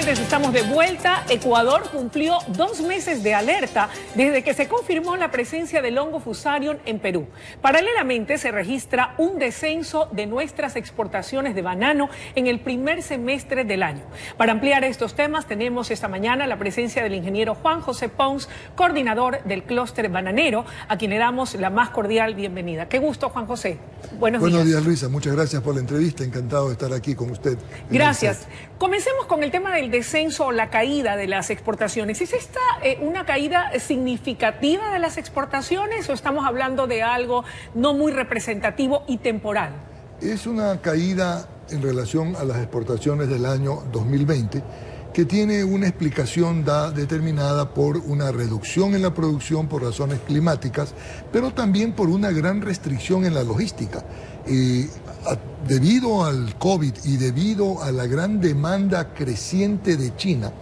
televidentes, estamos de vuelta. Ecuador cumplió 2 meses de alerta desde que se confirmó la presencia del hongo Fusarium en Perú. Paralelamente, se registra un descenso de nuestras exportaciones de banano en el primer semestre del año. Para ampliar estos temas, tenemos esta mañana la presencia del ingeniero Juan José Pons, coordinador del clúster bananero, a quien le damos la más cordial bienvenida. Qué gusto, Juan José. Buenos días, Luisa. Muchas gracias por la entrevista. Encantado de estar aquí con usted. Gracias. Comencemos con el tema del descenso o la caída de las exportaciones. ¿Es esta una caída significativa de las exportaciones o estamos hablando de algo no muy representativo y temporal? Es una caída en relación a las exportaciones del año 2020 que tiene una explicación determinada por una reducción en la producción por razones climáticas, pero también por una gran restricción en la logística. Debido al COVID y debido a la gran demanda creciente de China,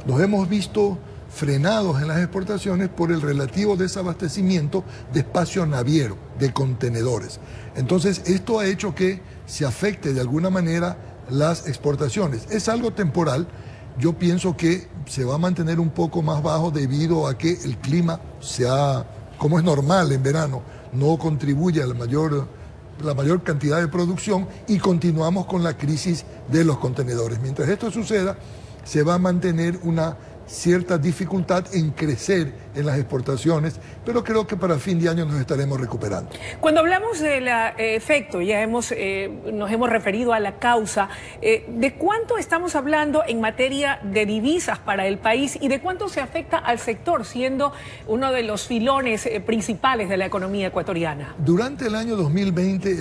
nos hemos visto frenados en las exportaciones por el relativo desabastecimiento de espacio naviero, de contenedores. Entonces, esto ha hecho que se afecte de alguna manera las exportaciones. Es algo temporal. Yo pienso que se va a mantener un poco más bajo debido a que el clima como es normal en verano, no contribuye a la mayor cantidad de producción y continuamos con la crisis de los contenedores. Mientras esto suceda, se va a mantener una cierta dificultad en crecer en las exportaciones, pero creo que para fin de año nos estaremos recuperando. Cuando hablamos del efecto, ya nos hemos referido a la causa, ¿de cuánto estamos hablando en materia de divisas para el país y de cuánto se afecta al sector, siendo uno de los filones principales de la economía ecuatoriana? Durante el año 2020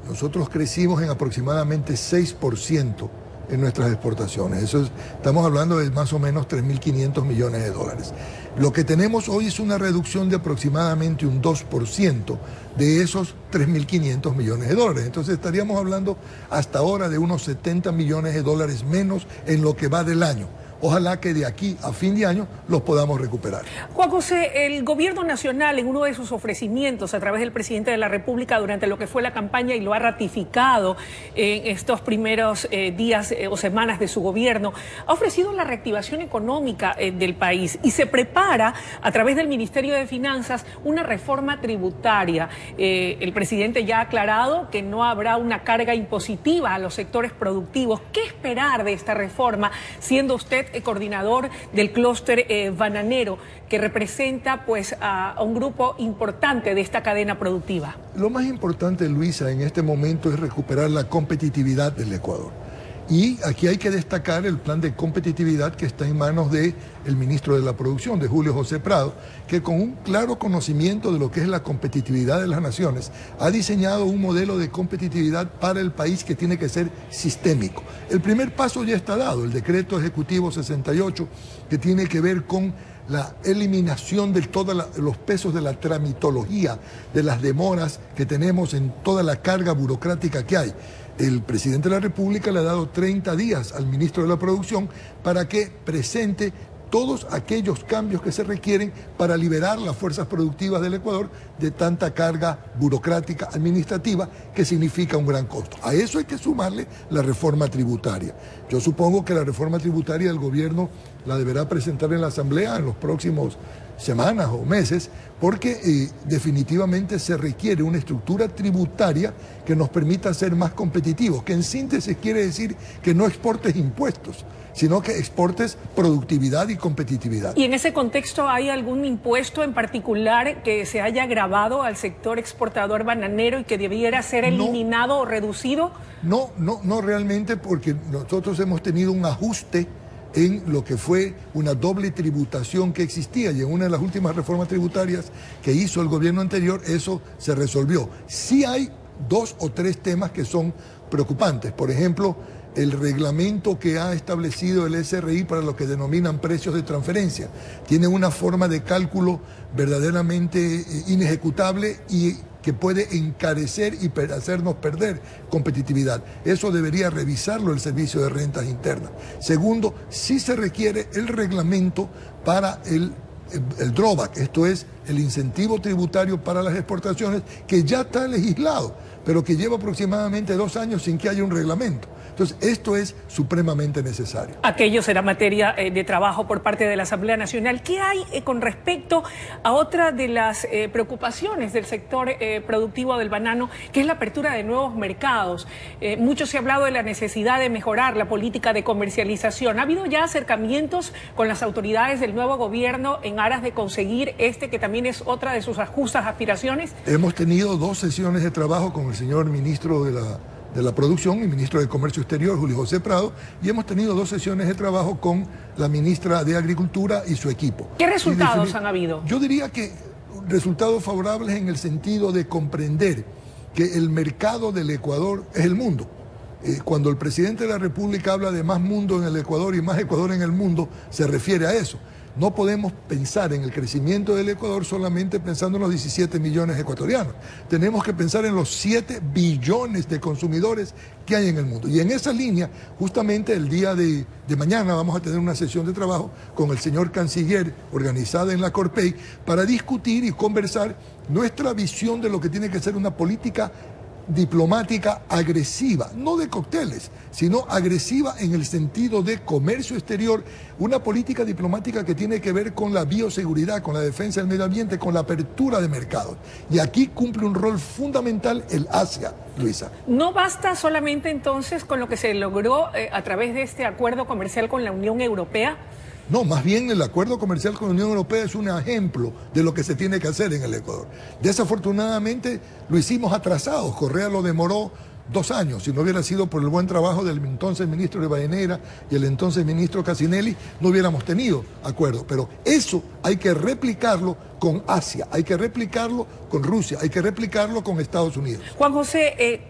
nosotros crecimos en aproximadamente 6% en nuestras exportaciones. Estamos hablando de más o menos 3.500 millones de dólares. Lo que tenemos hoy es una reducción de aproximadamente un 2% de esos 3.500 millones de dólares. Entonces estaríamos hablando hasta ahora de unos 70 millones de dólares menos en lo que va del año. Ojalá que de aquí a fin de año los podamos recuperar. Juan José, el gobierno nacional en uno de sus ofrecimientos a través del presidente de la República durante lo que fue la campaña y lo ha ratificado en estos primeros días o semanas de su gobierno, ha ofrecido la reactivación económica del país y se prepara a través del Ministerio de Finanzas una reforma tributaria. El presidente ya ha aclarado que no habrá una carga impositiva a los sectores productivos. ¿Qué esperar de esta reforma, siendo usted coordinador del clúster bananero, que representa pues a un grupo importante de esta cadena productiva? Lo más importante, Luisa, en este momento es recuperar la competitividad del Ecuador. Y aquí hay que destacar el plan de competitividad que está en manos del ministro de la Producción, de Julio José Prado, que con un claro conocimiento de lo que es la competitividad de las naciones, ha diseñado un modelo de competitividad para el país que tiene que ser sistémico. El primer paso ya está dado, el decreto ejecutivo 68, que tiene que ver con la eliminación de todos los pesos de la tramitología, de las demoras que tenemos en toda la carga burocrática que hay. El presidente de la República le ha dado 30 días al ministro de la Producción para que presente todos aquellos cambios que se requieren para liberar las fuerzas productivas del Ecuador de tanta carga burocrática administrativa que significa un gran costo. A eso hay que sumarle la reforma tributaria. Yo supongo que la reforma tributaria del gobierno la deberá presentar en la Asamblea en los próximos semanas o meses, porque definitivamente se requiere una estructura tributaria que nos permita ser más competitivos, que en síntesis quiere decir que no exportes impuestos, sino que exportes productividad y competitividad. ¿Y en ese contexto hay algún impuesto en particular que se haya agravado al sector exportador bananero y que debiera ser eliminado o reducido? No realmente, porque nosotros hemos tenido un ajuste en lo que fue una doble tributación que existía, y en una de las últimas reformas tributarias que hizo el gobierno anterior eso se resolvió. Sí hay 2 o 3 temas que son preocupantes. Por ejemplo, el reglamento que ha establecido el SRI para lo que denominan precios de transferencia tiene una forma de cálculo verdaderamente inejecutable y que puede encarecer y hacernos perder competitividad. Eso debería revisarlo el Servicio de Rentas Internas. Segundo, sí se requiere el reglamento para el drawback, esto es el incentivo tributario para las exportaciones, que ya está legislado, pero que lleva aproximadamente 2 años sin que haya un reglamento. Entonces, esto es supremamente necesario. Aquello será materia de trabajo por parte de la Asamblea Nacional. ¿Qué hay con respecto a otra de las preocupaciones del sector productivo del banano, que es la apertura de nuevos mercados? Mucho se ha hablado de la necesidad de mejorar la política de comercialización. ¿Ha habido ya acercamientos con las autoridades del nuevo gobierno en aras de conseguir que también es otra de sus justas aspiraciones? Hemos tenido 2 sesiones de trabajo con el señor ministro de la Producción y ministro de Comercio Exterior, Julio José Prado, y hemos tenido 2 sesiones de trabajo con la ministra de Agricultura y su equipo. ¿Qué resultados han habido? Yo diría que resultados favorables en el sentido de comprender que el mercado del Ecuador es el mundo. Cuando el presidente de la República habla de más mundo en el Ecuador y más Ecuador en el mundo, se refiere a eso. No podemos pensar en el crecimiento del Ecuador solamente pensando en los 17 millones ecuatorianos. Tenemos que pensar en los 7 billones de consumidores que hay en el mundo. Y en esa línea, justamente el día de mañana vamos a tener una sesión de trabajo con el señor canciller organizada en la Corpey para discutir y conversar nuestra visión de lo que tiene que ser una política diplomática agresiva, no de cócteles, sino agresiva en el sentido de comercio exterior, una política diplomática que tiene que ver con la bioseguridad, con la defensa del medio ambiente, con la apertura de mercados. Y aquí cumple un rol fundamental el Asia, Luisa. ¿No basta solamente entonces con lo que se logró a través de este acuerdo comercial con la Unión Europea? No, más bien el acuerdo comercial con la Unión Europea es un ejemplo de lo que se tiene que hacer en el Ecuador. Desafortunadamente lo hicimos atrasados. Correa lo demoró 2 años. Si no hubiera sido por el buen trabajo del entonces ministro de Rivadeneira y el entonces ministro Cassinelli, no hubiéramos tenido acuerdo. Pero eso hay que replicarlo con Asia, hay que replicarlo con Rusia, hay que replicarlo con Estados Unidos. Juan José,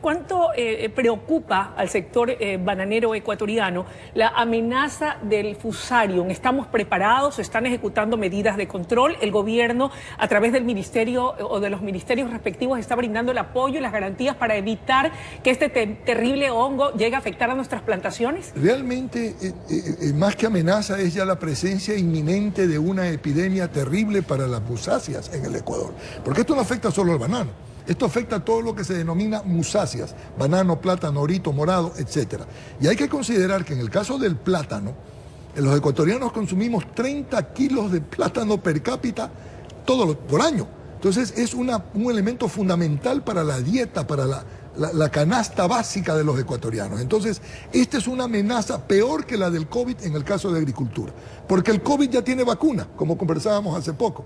¿cuánto preocupa al sector bananero ecuatoriano la amenaza del Fusarium? ¿Estamos preparados? ¿Están ejecutando medidas de control? ¿El gobierno, a través del ministerio o de los ministerios respectivos, está brindando el apoyo y las garantías para evitar que este terrible hongo llegue a afectar a nuestras plantaciones? Realmente, más que amenaza, es ya la presencia inminente de una epidemia terrible para las musáceas en el Ecuador. Porque esto no afecta solo al banano, esto afecta a todo lo que se denomina musáceas, banano, plátano, orito, morado, etc. Y hay que considerar que en el caso del plátano, los ecuatorianos consumimos 30 kilos de plátano per cápita por año. Entonces es un elemento fundamental para la dieta, para la canasta básica de los ecuatorianos. Entonces, esta es una amenaza peor que la del COVID en el caso de agricultura, porque el COVID ya tiene vacuna, como conversábamos hace poco.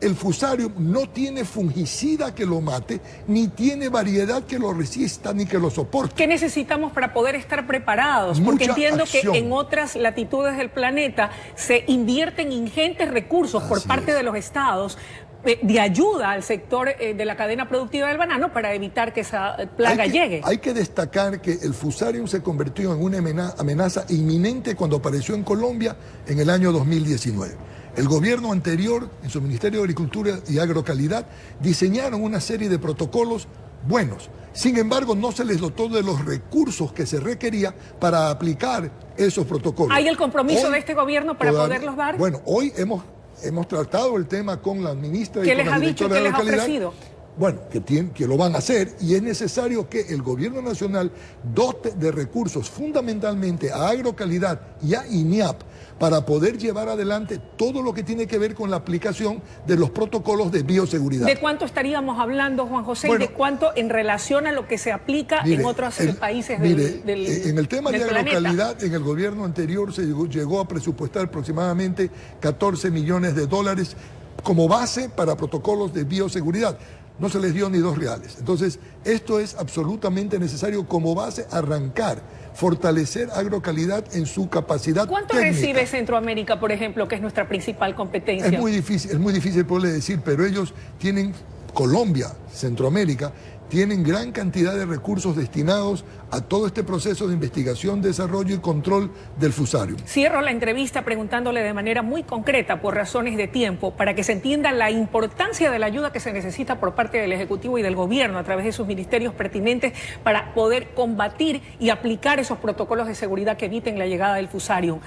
El Fusarium no tiene fungicida que lo mate, ni tiene variedad que lo resista, ni que lo soporte. ¿Qué necesitamos para poder estar preparados? Porque entiendo que en otras latitudes del planeta se invierten ingentes recursos por parte de los estados de ayuda al sector de la cadena productiva del banano para evitar que esa plaga llegue. Hay que destacar que el Fusarium se convirtió en una amenaza inminente cuando apareció en Colombia en el año 2019. El gobierno anterior, en su Ministerio de Agricultura y Agrocalidad, diseñaron una serie de protocolos buenos. Sin embargo, no se les dotó de los recursos que se requería para aplicar esos protocolos. ¿Hay el compromiso de este gobierno para poderlos dar? Bueno, hoy hemos tratado el tema con la ministra y con la directora de Agrocalidad. ¿Qué les ha ofrecido? Bueno, que lo van a hacer, y es necesario que el gobierno nacional dote de recursos fundamentalmente a Agrocalidad y a INIAP para poder llevar adelante todo lo que tiene que ver con la aplicación de los protocolos de bioseguridad. ¿De cuánto estaríamos hablando, Juan José, y de cuánto en relación a lo que se aplica en otros países del en el tema de Agrocalidad, en el gobierno anterior se llegó a presupuestar aproximadamente 14 millones de dólares como base para protocolos de bioseguridad. No se les dio ni 2 reales. Entonces, esto es absolutamente necesario como base arrancar, fortalecer Agrocalidad en su capacidad ¿Cuánto técnica. Recibe Centroamérica, por ejemplo, que es nuestra principal competencia? Es muy difícil poderle decir, pero ellos tienen, Colombia, Centroamérica, tienen gran cantidad de recursos destinados a todo este proceso de investigación, desarrollo y control del Fusarium. Cierro la entrevista preguntándole de manera muy concreta, por razones de tiempo, para que se entienda la importancia de la ayuda que se necesita por parte del Ejecutivo y del Gobierno a través de sus ministerios pertinentes para poder combatir y aplicar esos protocolos de seguridad que eviten la llegada del Fusarium.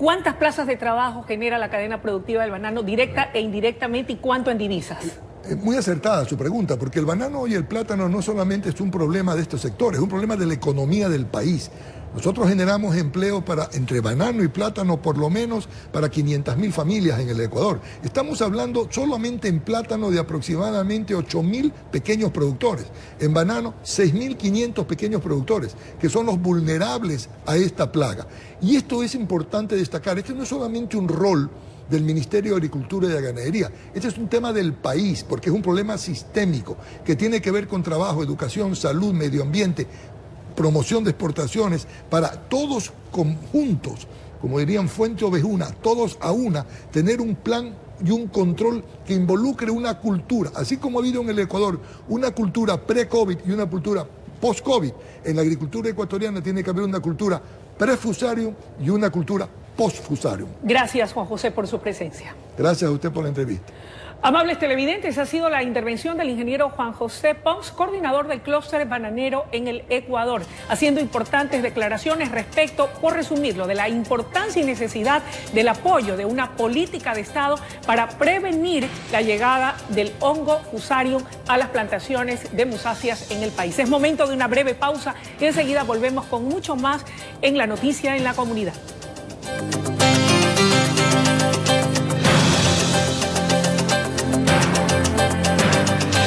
¿Cuántas plazas de trabajo genera la cadena productiva del banano directa e indirectamente y cuánto en divisas? Es muy acertada su pregunta, porque el banano y el plátano no solamente es un problema de estos sectores, es un problema de la economía del país. Nosotros generamos empleo entre banano y plátano por lo menos para 500.000 familias en el Ecuador. Estamos hablando solamente en plátano de aproximadamente 8.000 pequeños productores. En banano, 6.500 pequeños productores, que son los vulnerables a esta plaga. Y esto es importante destacar. Este no es solamente un rol del Ministerio de Agricultura y de Ganadería. Este es un tema del país, porque es un problema sistémico que tiene que ver con trabajo, educación, salud, medio ambiente, promoción de exportaciones, para todos conjuntos, como dirían Fuente Ovejuna, todos a una, tener un plan y un control que involucre una cultura, así como ha habido en el Ecuador una cultura pre-COVID y una cultura post-COVID. En la agricultura ecuatoriana tiene que haber una cultura pre-fusarium y una cultura post-fusarium. Gracias, Juan José, por su presencia. Gracias a usted por la entrevista. Amables televidentes, ha sido la intervención del ingeniero Juan José Pons, coordinador del clúster bananero en el Ecuador, haciendo importantes declaraciones respecto, por resumirlo, de la importancia y necesidad del apoyo de una política de Estado para prevenir la llegada del hongo fusarium a las plantaciones de musáceas en el país. Es momento de una breve pausa y enseguida volvemos con mucho más en La Noticia en la Comunidad.